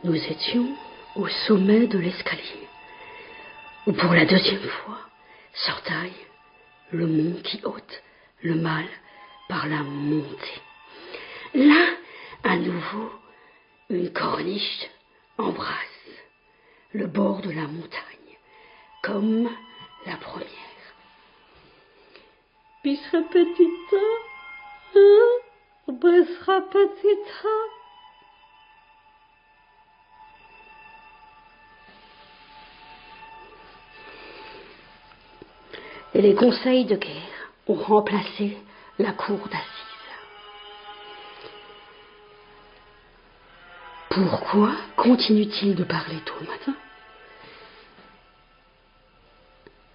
Nous étions au sommet de l'escalier, où pour la deuxième fois s'ortaille le monde qui ôte le mal par la montée. Là, à nouveau, une corniche embrasse le bord de la montagne, comme la première. Bisra petita, hein? Bisra petita. Et les conseils de guerre ont remplacé la cour d'assises. Pourquoi continue-t-il de parler tôt le matin?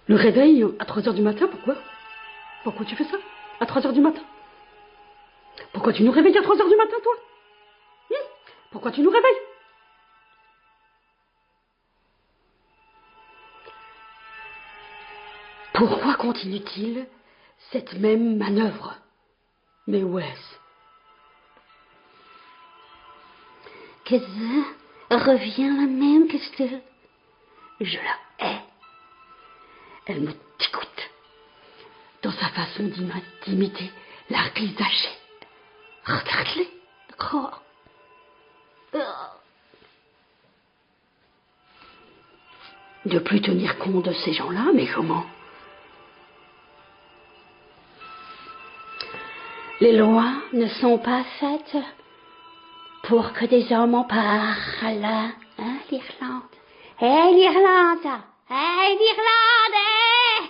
Le réveil à 3 heures du matin, pourquoi? Pourquoi tu fais ça à 3 heures du matin? Pourquoi tu nous réveilles à 3 heures du matin, toi? Pourquoi tu nous réveilles? Pourquoi continue-t-il cette même manœuvre? Mais où est-ce? Que ça revient la même question. Je la hais. Elle me dégoûte dans sa façon d'imiter l'art paysager. Regarde-les. Oh. De plus tenir compte de ces gens-là, mais comment? Les lois ne sont pas faites pour que des hommes en parlent, hein, l'Irlande. Hé, l'Irlande! Hé, l'Irlande! Hé!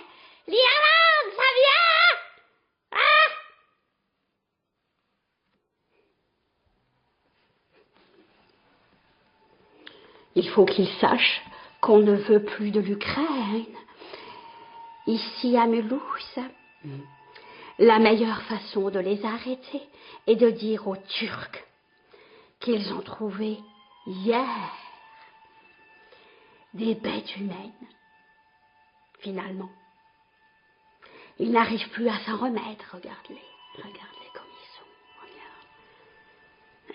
L'Irlande, ça vient! Hein? Il faut qu'ils sachent qu'on ne veut plus de l'Ukraine. Ici à Mulhouse, la meilleure façon de les arrêter est de dire aux Turcs qu'ils ont trouvé hier des bêtes humaines. Finalement, ils n'arrivent plus à s'en remettre. Regarde-les comme ils sont.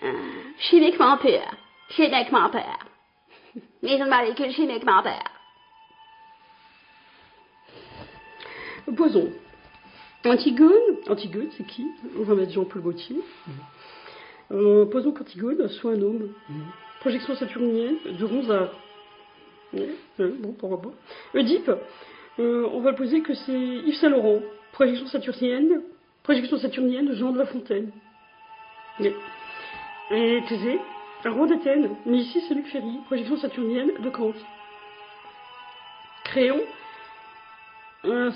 Regarde. Chimiquement pur. Chimiquement pur. Ils ont molécule chimiquement pur. Posons. Antigone, c'est qui? On va mettre Jean-Paul Gaultier. Posons qu'Antigone soit un homme. Projection saturnienne de Ronsard. Bon, pourquoi pas. Oedipe, on va le poser que c'est Yves Saint-Laurent. Projection saturnienne de Jean de La Fontaine. Et Thésée, un roi d'Athènes. Mais ici, c'est Luc Ferry. Projection saturnienne de Kant. Créon,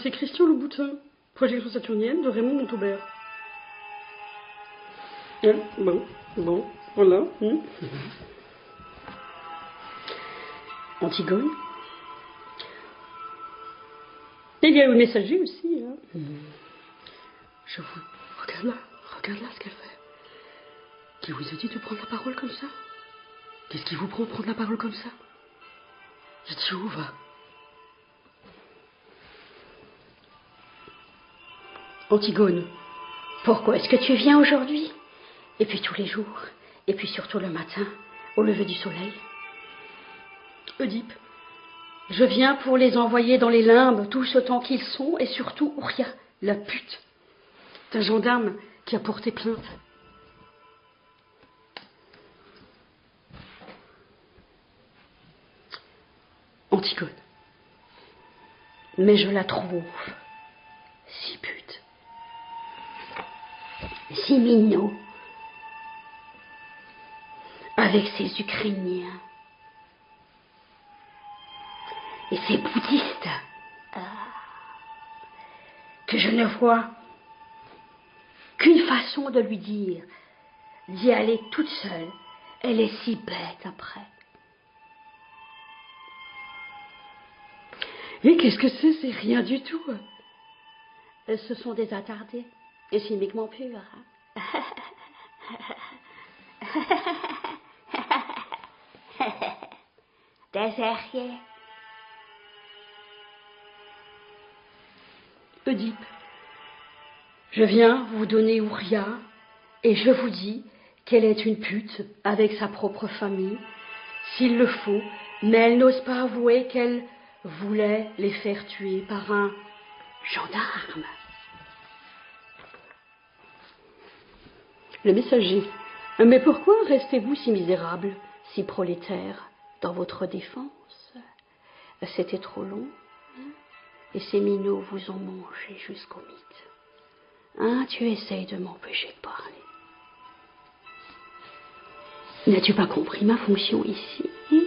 c'est Christian Louboutin. Projection saturnienne de Raymond Montaubert. Bon, voilà. Antigone. Et il y a le messager aussi. Hein. Je vous... Regarde là ce qu'elle fait. Qui vous a dit de prendre la parole comme ça? Qu'est-ce qui vous prend de prendre la parole comme ça? Je dis où va? Antigone, Pourquoi est-ce que tu viens aujourd'hui? Et puis tous les jours, et puis surtout le matin, au lever du soleil. Oedipe, je viens pour les envoyer dans les limbes, tous autant qu'ils sont, et surtout Ouria, la pute d'un gendarme qui a porté plainte. Antigone, mais je la trouve si pute. Si minot. Avec ses Ukrainiens. Et ces bouddhistes. Que je ne vois qu'une façon de lui dire d'y aller toute seule. Elle est si bête après. Mais qu'est-ce que c'est? C'est rien du tout. Ce sont des attardés. Et chimiquement purs. Hein? Des guerriers. Oedipe, je viens vous donner Ouria, et je vous dis qu'elle est une pute avec sa propre famille, s'il le faut, mais elle n'ose pas avouer qu'elle voulait les faire tuer par un gendarme. Le messager. Mais pourquoi restez-vous si misérable, si prolétaire, dans votre défense? C'était trop long, hein? Et ces minots vous ont mangé jusqu'au mythe. Hein, tu essayes de m'empêcher de parler. N'as-tu pas compris ma fonction ici, hein?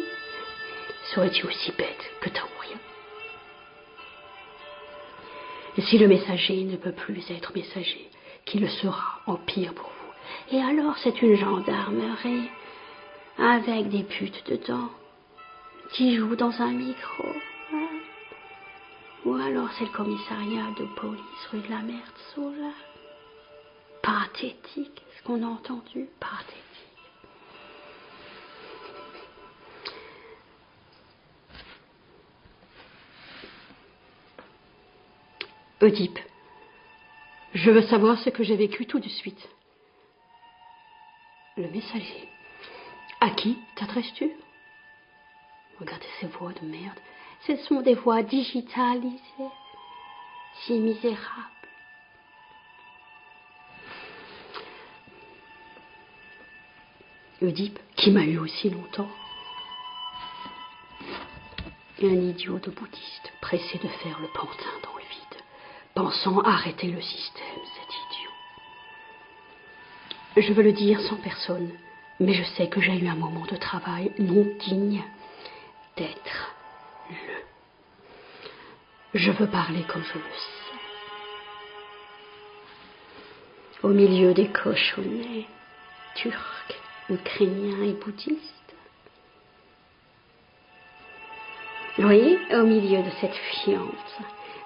Serais-tu aussi bête que ta ou rien? Et si le messager ne peut plus être messager, qui le sera en pire pour vous? Et alors c'est une gendarmerie avec des putes dedans qui jouent dans un micro, hein? Ou alors c'est le commissariat de police rue de la Merde-Sola. Pathétique, ce qu'on a entendu, pathétique. Oedipe, je veux savoir ce que j'ai vécu tout de suite. Le messager. À qui t'adresses-tu? Regardez ces voix de merde. Ce sont des voix digitalisées. Si misérables. Oedipe, qui m'a eu aussi longtemps. Un idiot de bouddhiste, pressé de faire le pantin dans le vide, pensant arrêter le système, cet idiot. Je veux le dire sans personne, mais je sais que j'ai eu un moment de travail non digne d'être le. Je veux parler comme je le sais. Au milieu des cochonnets turcs, ukrainiens et bouddhistes. Oui, au milieu de cette fiente.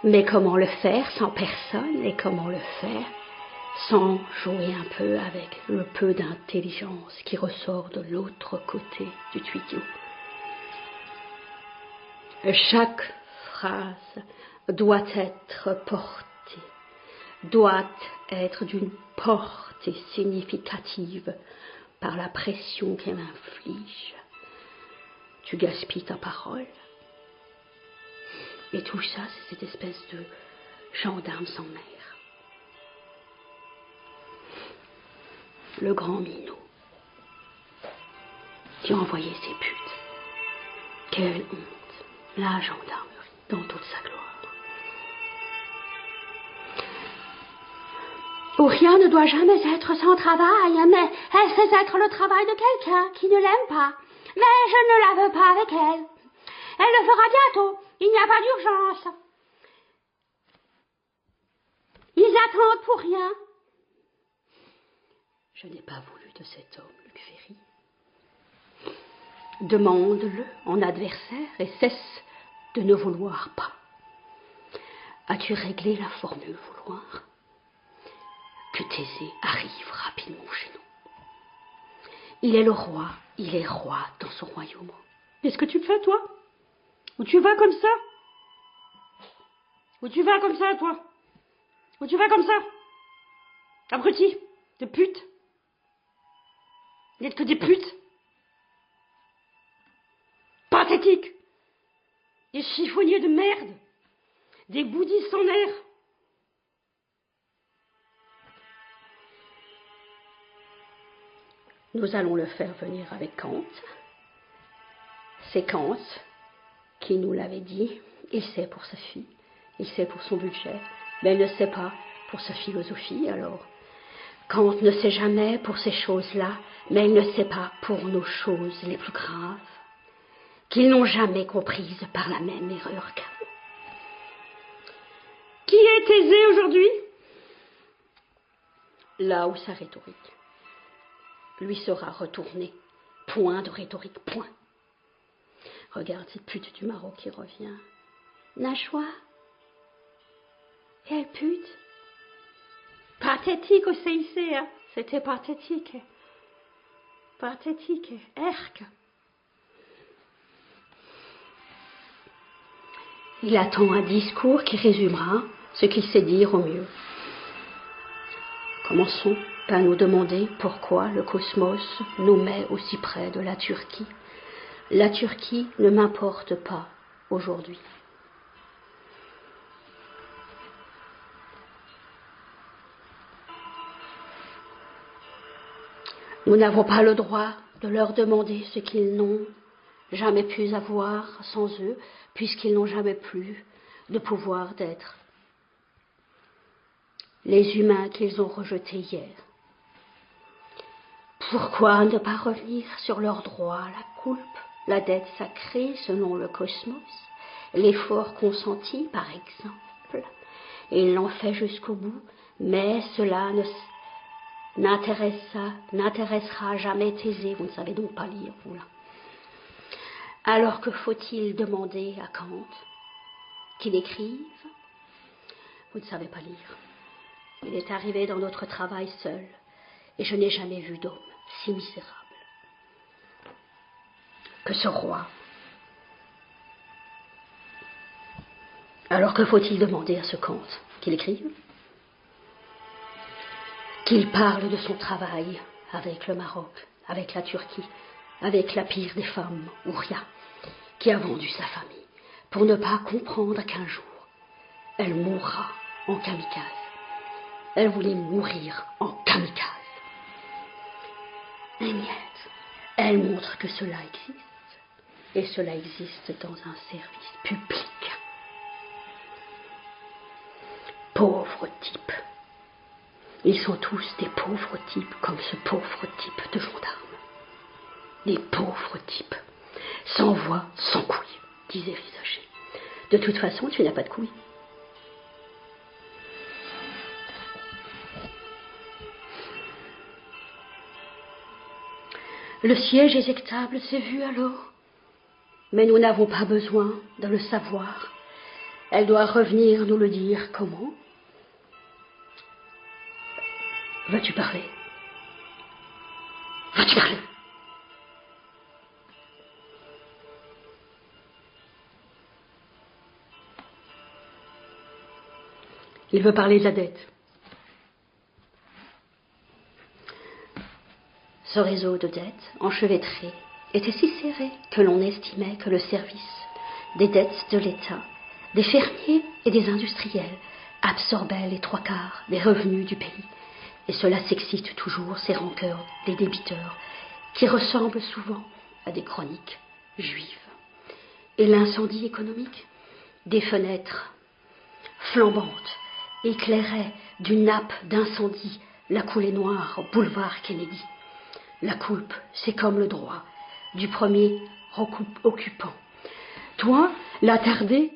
Mais comment le faire sans personne et comment le faire sans jouer un peu avec le peu d'intelligence qui ressort de l'autre côté du tuyau. Chaque phrase doit être portée, doit être d'une portée significative par la pression qu'elle inflige. Tu gaspilles ta parole. Et tout ça, c'est cette espèce de gendarme sans mère. Le grand minot qui a envoyé ses putes. Quelle honte. La gendarmerie dans toute sa gloire. Où rien ne doit jamais être sans travail, mais elle fait être le travail de quelqu'un qui ne l'aime pas. Mais je ne la veux pas avec elle. Elle le fera bientôt. Il n'y a pas d'urgence. Ils attendent pour rien. Je n'ai pas voulu de cet homme, Luc Ferry. Demande-le en adversaire et cesse de ne vouloir pas. As-tu réglé la formule vouloir? Que Thésée arrive rapidement chez nous. Il est le roi, il est roi dans son royaume. Qu'est-ce que tu fais, toi? Où tu vas comme ça? Où tu vas comme ça, toi? Où tu vas comme ça? Abruti, de pute. Vous n'êtes que des putes. Pathétiques. Des chiffonniers de merde. Des bouddhistes en air. Nous allons le faire venir avec Kant. C'est Kant qui nous l'avait dit. Il sait pour sa fille, il sait pour son budget, mais il ne sait pas pour sa philosophie. Alors, Kant ne sait jamais pour ces choses-là, mais il ne sait pas pour nos choses les plus graves, qu'ils n'ont jamais comprises par la même erreur qu'avant. Qui est Thésée aujourd'hui? Là où sa rhétorique lui sera retournée. Point de rhétorique, point. Regarde cette pute du Maroc qui revient. Nashwa? Quelle pute? Pathétique au CIC, hein? C'était pathétique. Pathétique. Erque. Il attend un discours qui résumera ce qu'il sait dire au mieux. Commençons par nous demander pourquoi le cosmos nous met aussi près de la Turquie, La Turquie ne m'importe pas aujourd'hui. Nous n'avons pas le droit de leur demander ce qu'ils n'ont jamais pu avoir sans eux, puisqu'ils n'ont jamais plus de pouvoir d'être les humains qu'ils ont rejetés hier. Pourquoi ne pas revenir sur leurs droits, la culpe, la dette sacrée selon le cosmos, l'effort consenti par exemple? Ils l'ont fait jusqu'au bout, mais cela n'intéressera jamais Thésée, vous ne savez donc pas lire, vous là. Alors que faut-il demander à Kant qu'il écrive? Vous ne savez pas lire. Il est arrivé dans notre travail seul, et je n'ai jamais vu d'homme si misérable que ce roi. Alors que faut-il demander à ce Kant qu'il écrive? Qu'il parle de son travail avec le Maroc, avec la Turquie, avec la pire des femmes, Ouria, qui a vendu sa famille, pour ne pas comprendre qu'un jour, elle mourra en kamikaze. Elle voulait mourir en kamikaze. Et niet, elle montre que cela existe, et cela existe dans un service public. Pauvres types. Ils sont tous des pauvres types, comme ce pauvre type de gendarme. Des pauvres types, sans voix, sans couilles, disait Visager. De toute façon, tu n'as pas de couilles. Le siège éjectable s'est vu alors, mais nous n'avons pas besoin de le savoir. Elle doit revenir nous le dire. Comment? Vas-tu parler? Vas-tu parler? Il veut parler de la dette. Ce réseau de dettes enchevêtrées était si serré que l'on estimait que le service des dettes de l'État, des fermiers et des industriels absorbait les 3/4 des revenus du pays. Et cela s'excite toujours, ces rancœurs des débiteurs, qui ressemblent souvent à des chroniques juives. Et l'incendie économique des fenêtres flambantes éclairait d'une nappe d'incendie la coulée noire au boulevard Kennedy. La culpe, c'est comme le droit du premier occupant. Toi, l'attardé,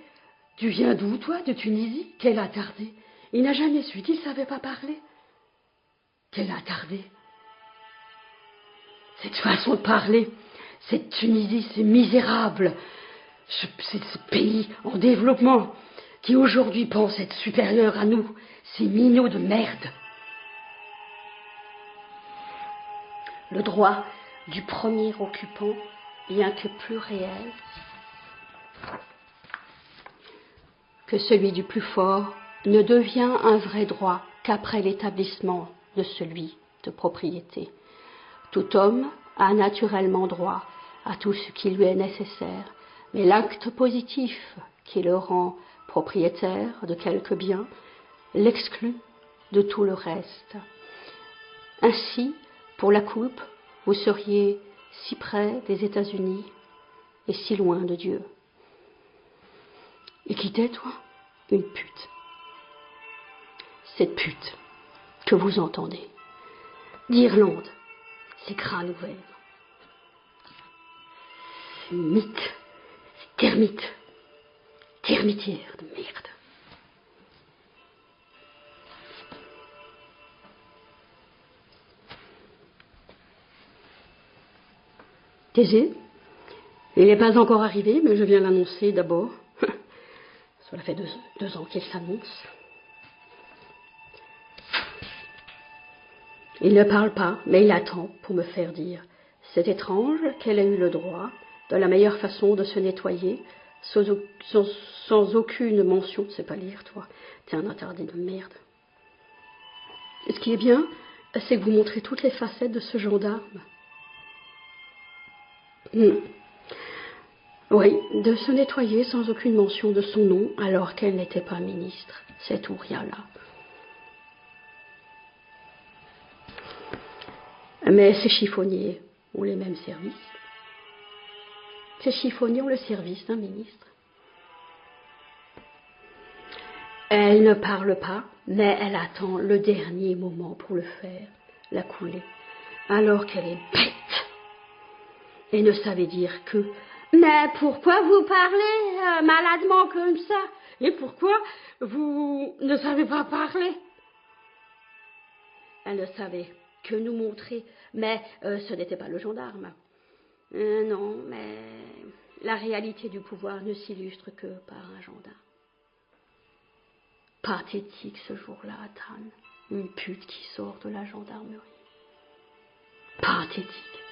tu viens d'où, toi? De Tunisie? Quel attardé? Il n'a jamais su, il ne savait pas parler. Quel attardé? Cette façon de parler, cette Tunisie, c'est misérable. C'est ce pays en développement qui aujourd'hui pense être supérieur à nous, ces minots de merde. Le droit du premier occupant, bien que plus réel que celui du plus fort, ne devient un vrai droit qu'après l'établissement de celui de propriété. Tout homme a naturellement droit à tout ce qui lui est nécessaire, mais l'acte positif qui le rend propriétaire de quelque bien l'exclut de tout le reste. Ainsi, pour la culpe, vous seriez si près des États-Unis et si loin de Dieu. Et qui t'es, toi? Une pute. Cette pute que vous entendez d'Irlande, c'est crâne ouvert. C'est mythe, c'est termite, termitière de merde. Thésée, il n'est pas encore arrivé, mais je viens l'annoncer d'abord. Cela fait deux ans qu'il s'annonce. Il ne parle pas, mais il attend pour me faire dire. C'est étrange qu'elle ait eu le droit, de la meilleure façon de se nettoyer, sans aucune mention. Tu sais pas lire, toi. T'es un attardé de merde. Et ce qui est bien, c'est que vous montrez toutes les facettes de ce gendarme. Oui, de se nettoyer sans aucune mention de son nom alors qu'elle n'était pas ministre. C'est Ouria-là. Mais ces chiffonniers ont les mêmes services. Ces chiffonniers ont le service d'un ministre. Elle ne parle pas, mais elle attend le dernier moment pour le faire, la couler, alors qu'elle est bête et ne savait dire que « Mais pourquoi vous parlez maladement comme ça? Et pourquoi vous ne savez pas parler ?» Elle ne savait que nous montrer, mais ce n'était pas le gendarme. Non, mais la réalité du pouvoir ne s'illustre que par un gendarme. Pathétique ce jour-là à Tannes, une pute qui sort de la gendarmerie. Pathétique.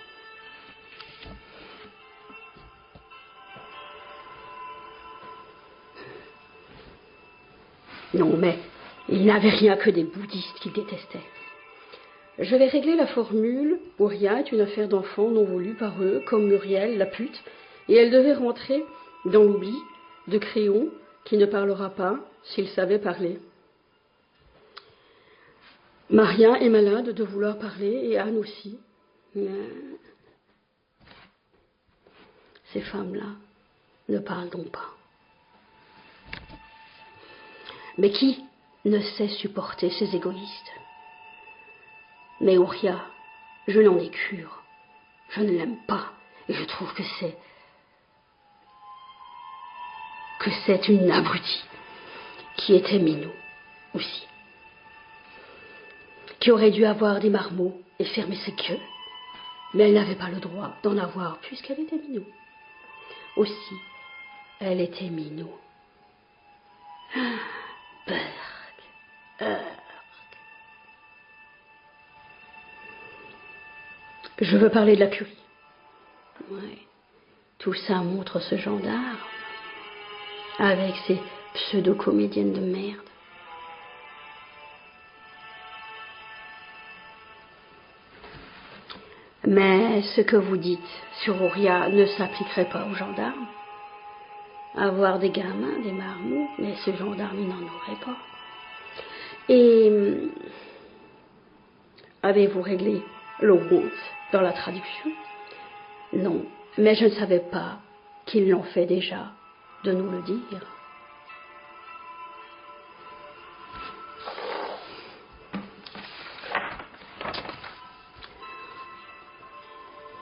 Non, mais il n'avait rien que des bouddhistes qu'il détestait. Je vais régler la formule. Ouria est une affaire d'enfant non voulue par eux, comme Muriel, la pute, et elle devait rentrer dans l'oubli de Créon, qui ne parlera pas s'il savait parler. Maria est malade de vouloir parler, et Anne aussi. Mais ces femmes-là ne parlent donc pas. Mais qui ne sait supporter ces égoïstes? Mais Ouria, je n'en ai cure. Je ne l'aime pas, et je trouve que c'est une abrutie qui était minou aussi, qui aurait dû avoir des marmots et fermer ses queues, mais elle n'avait pas le droit d'en avoir puisqu'elle était minou. Aussi, elle était minou. Berg. Je veux parler de la curie. Ouais. Tout ça montre ce gendarme avec ses pseudo-comédiennes de merde. Mais ce que vous dites sur Ouria ne s'appliquerait pas aux gendarmes. Avoir des gamins, des marmots, mais ce gendarme, il n'en aurait pas. Et avez-vous réglé le want dans la traduction? Non, mais je ne savais pas qu'ils l'ont fait déjà de nous le dire.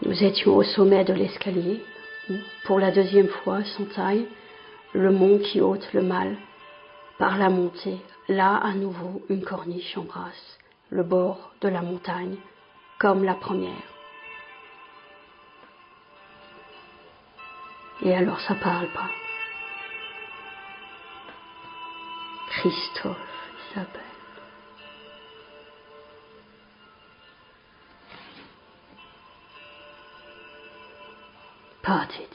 Nous étions au sommet de l'escalier où, pour la deuxième fois, s'entaille le mont qui ôte le mal par la montée. Là, à nouveau, une corniche embrasse le bord de la montagne, comme la première. Et alors, ça parle pas. Christophe, il s'appelle. Pathétique.